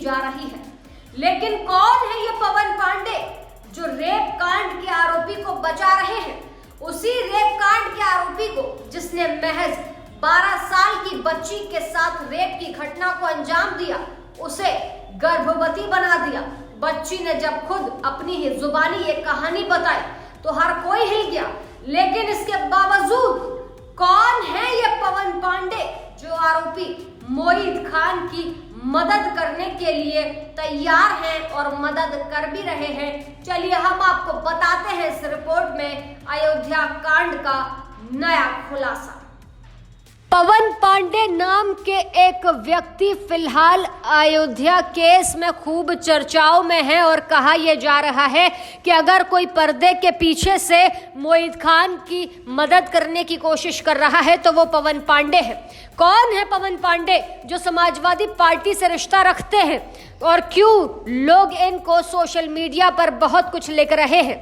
जा रही है। लेकिन कौन है ये पवन पांडे जो रेप कांड के आरोपी को बचा रहे हैं? उसी रेप कांड के आरोपी को जिसने महज 12 साल की बच्ची के साथ रेप की घटना को अंजाम दिया, उसे गर्भवती बना दिया। बच्ची ने जब खुद अपनी ही जुबानी ये कहानी बताई तो हर कोई हिल गया। लेकिन इसके बावजूद कौन है ये पवन पांडे जो आरोपी मोईद खान की मदद करने के लिए तैयार हैं और मदद कर भी रहे हैं? चलिए हम आपको बताते हैं इस रिपोर्ट में अयोध्या कांड का नया खुलासा। पवन पांडे नाम के एक व्यक्ति फिलहाल अयोध्या केस में खूब चर्चाओं में है और कहा यह जा रहा है कि अगर कोई पर्दे के पीछे से मोईद खान की मदद करने की कोशिश कर रहा है तो वो पवन पांडे है। कौन है पवन पांडे जो समाजवादी पार्टी से रिश्ता रखते हैं और क्यों लोग इनको सोशल मीडिया पर बहुत कुछ लिख रहे हैं?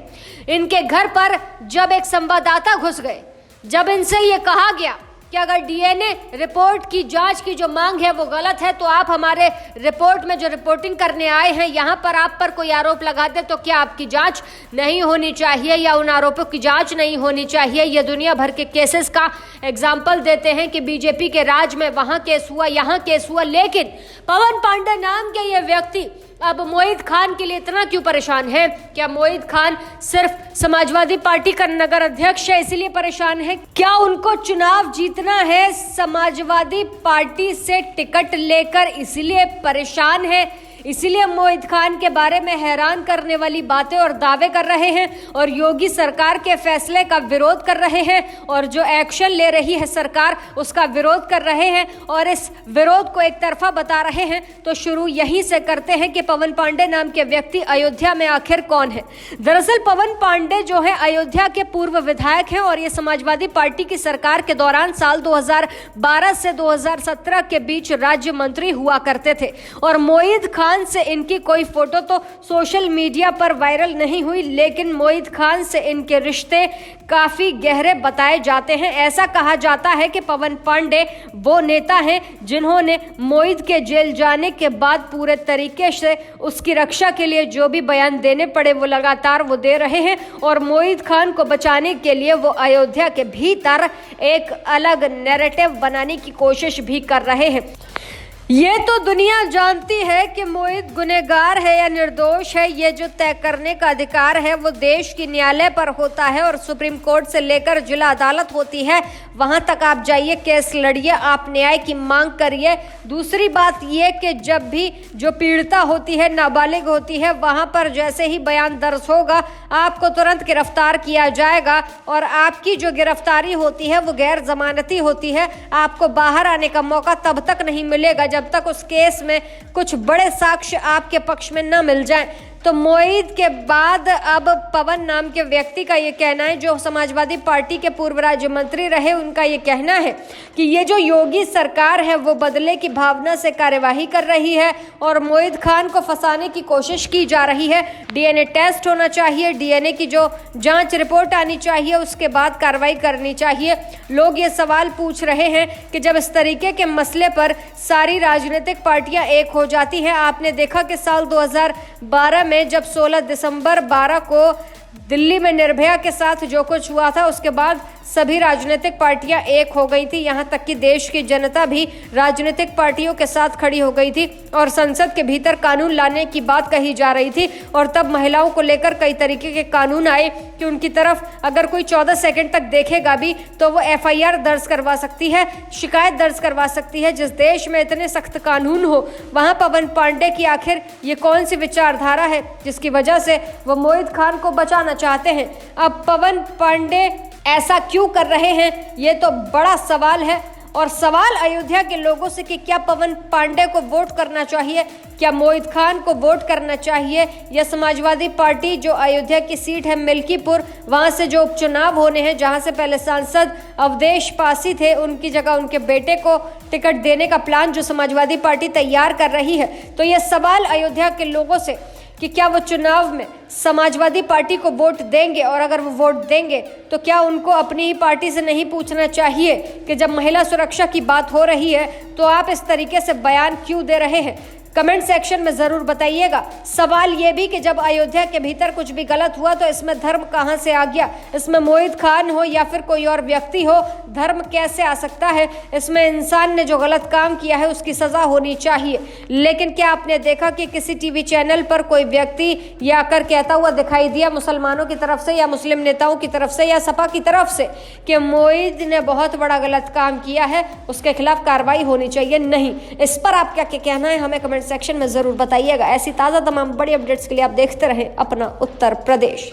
इनके घर पर जब एक संवाददाता घुस गए, जब इनसे ये कहा गया कि अगर डीएनए रिपोर्ट की जांच की जो मांग है वो गलत है तो आप हमारे रिपोर्ट में जो रिपोर्टिंग करने आए हैं यहाँ पर आप पर कोई आरोप लगाते तो क्या आपकी जांच नहीं होनी चाहिए या उन आरोपों की जांच नहीं होनी चाहिए? ये दुनिया भर के केसेस का एग्जाम्पल देते हैं कि बीजेपी के राज में वहाँ केस हुआ, यहाँ केस हुआ। लेकिन पवन पांडे नाम के ये व्यक्ति अब मोईद खान के लिए इतना क्यों परेशान है? क्या मोईद खान सिर्फ समाजवादी पार्टी का नगर अध्यक्ष है इसलिए परेशान है? क्या उनको चुनाव जीतना है समाजवादी पार्टी से टिकट लेकर इसलिए परेशान है? इसीलिए मोईद खान के बारे में हैरान करने वाली बातें और दावे कर रहे हैं और योगी सरकार के फैसले का विरोध कर रहे हैं और जो एक्शन ले रही है सरकार उसका विरोध कर रहे हैं और इस विरोध को एक तरफा बता रहे हैं। तो शुरू यहीं से करते हैं कि पवन पांडे नाम के व्यक्ति अयोध्या में आखिर कौन है। दरअसल पवन पांडे जो है अयोध्या के पूर्व विधायक हैं और ये समाजवादी पार्टी की सरकार के दौरान साल 2012 से 2017 के बीच राज्य मंत्री हुआ करते थे और मोईद खान से इनकी कोई फोटो तो सोशल मीडिया पर वायरल नहीं हुई, लेकिन मोईद खान से इनके रिश्ते काफी गहरे बताए जाते हैं। ऐसा कहा जाता है कि पवन पांडे वो नेता हैं जिन्होंने मोईद के जेल जाने के बाद पूरे तरीके से उसकी रक्षा के लिए जो भी बयान देने पड़े वो लगातार वो दे रहे हैं और मोईद खान को बचाने के लिए वो अयोध्या के भीतर एक अलग नैरेटिव बनाने की कोशिश भी कर रहे हैं। ये तो दुनिया जानती है कि मोईद गुनहगार है या निर्दोष है, ये जो तय करने का अधिकार है वो देश की न्यायालय पर होता है और सुप्रीम कोर्ट से लेकर जिला अदालत होती है, वहां तक आप जाइए, केस लड़िए, आप न्याय की मांग करिए। दूसरी बात ये कि जब भी जो पीड़िता होती है, नाबालिग होती है, वहां पर जैसे ही बयान दर्ज होगा आपको तुरंत गिरफ्तार किया जाएगा और आपकी जो गिरफ्तारी होती है वो गैर जमानती होती है। आपको बाहर आने का मौका तब तक नहीं मिलेगा जब तक उस केस में कुछ बड़े साक्ष्य आपके पक्ष में न मिल जाएं। तो मोईद के बाद अब पवन नाम के व्यक्ति का ये कहना है, जो समाजवादी पार्टी के पूर्व राज्य मंत्री रहे, उनका ये कहना है कि ये जो योगी सरकार है वो बदले की भावना से कार्यवाही कर रही है और मोईद खान को फंसाने की कोशिश की जा रही है। डीएनए टेस्ट होना चाहिए, डीएनए की जो जांच रिपोर्ट आनी चाहिए, उसके बाद कार्रवाई करनी चाहिए। लोग ये सवाल पूछ रहे हैं कि जब इस तरीके के मसले पर सारी राजनीतिक पार्टियां एक हो जाती हैं, आपने देखा कि साल 2012 में जब 16 दिसंबर 12 को दिल्ली में निर्भया के साथ जो कुछ हुआ था उसके बाद सभी राजनीतिक पार्टियां एक हो गई थी, यहां तक कि देश की जनता भी राजनीतिक पार्टियों के साथ खड़ी हो गई थी और संसद के भीतर कानून लाने की बात कही जा रही थी और तब महिलाओं को लेकर कई तरीके के कानून आए कि उनकी तरफ अगर कोई 14 सेकंड तक देखेगा भी तो वो एफआईआर दर्ज करवा सकती है, शिकायत दर्ज करवा सकती है। जिस देश में इतने सख्त कानून हो वहां पवन पांडे की आखिर ये कौन सी विचारधारा है जिसकी वजह से वो मोईद खान को बचाना चाहते हैं? अब पवन पांडे ऐसा क्यों कर रहे हैं, ये तो बड़ा सवाल है और सवाल अयोध्या के लोगों से कि क्या पवन पांडे को वोट करना चाहिए, क्या मोईद खान को वोट करना चाहिए या समाजवादी पार्टी जो अयोध्या की सीट है मिल्कीपुर, वहां से जो उपचुनाव होने हैं, जहां से पहले सांसद अवधेश पासी थे, उनकी जगह उनके बेटे को टिकट देने का प्लान जो समाजवादी पार्टी तैयार कर रही है। तो ये सवाल अयोध्या के लोगों से कि क्या वो चुनाव में समाजवादी पार्टी को वोट देंगे और अगर वो वोट देंगे तो क्या उनको अपनी ही पार्टी से नहीं पूछना चाहिए कि जब महिला सुरक्षा की बात हो रही है तो आप इस तरीके से बयान क्यों दे रहे हैं? कमेंट सेक्शन में जरूर बताइएगा। सवाल ये भी कि जब अयोध्या के भीतर कुछ भी गलत हुआ तो इसमें धर्म कहां से आ गया? इसमें मोहित खान हो या फिर कोई और व्यक्ति हो, धर्म कैसे आ सकता है? इसमें इंसान ने जो गलत काम किया है उसकी सजा होनी चाहिए। लेकिन क्या आपने देखा कि किसी टीवी चैनल पर कोई व्यक्ति ये आकर कहता हुआ दिखाई दिया मुसलमानों की तरफ से या मुस्लिम नेताओं की तरफ से या सपा की तरफ से कि मोहित ने बहुत बड़ा गलत काम किया है, उसके खिलाफ कार्रवाई होनी चाहिए? नहीं। इस पर आपका क्या कहना है हमें कमेंट सेक्शन में जरूर बताइएगा। ऐसी ताज़ा तमाम बड़ी अपडेट्स के लिए आप देखते रहें अपना उत्तर प्रदेश।